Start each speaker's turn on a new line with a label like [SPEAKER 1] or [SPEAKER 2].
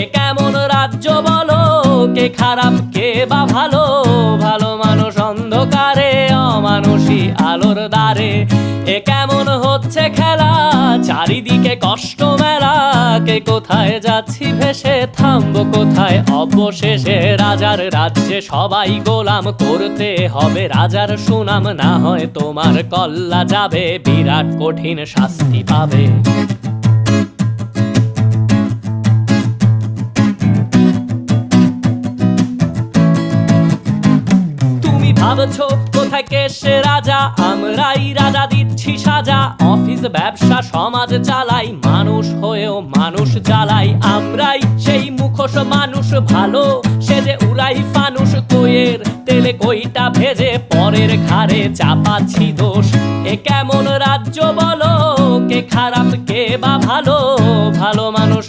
[SPEAKER 1] এ কেমন রাজ্য বলো, কে খারাপ কে বা ভালো? ভালো মানুষ অন্ধকারে, অমানুষী আলোর দ্বারে। এ কেমন হচ্ছে খেলা, চারিদিকে কষ্ট মেলা। কে কোথায় যাচ্ছি ভেসে, থামবো কোথায় অবশেষে? রাজার রাজ্যে সবাই গোলাম, করতে হবে রাজার সুনাম। না হয় তোমার কল্লা যাবে, বিরাট কঠিন শাস্তি পাবে। ভাবছো কোথায় কে সে রাজা, আমরাই রাজা দিচ্ছি সাজা। অফিস ব্যবসা সমাজ চালাই, মানুষ হয়েও মানুষ জ্বালাই। আমরাই সেই মুখোশ মানুষ ভালো, সে যে উড়াই ফানুষ। কইয়ের তেলে কইটা ভেজে পরের ঘাড়ে চাপাচ্ছি দোষ। এ কেমন রাজ্য বলো, কে খারাপ কে বা ভালো? ভালো মানুষ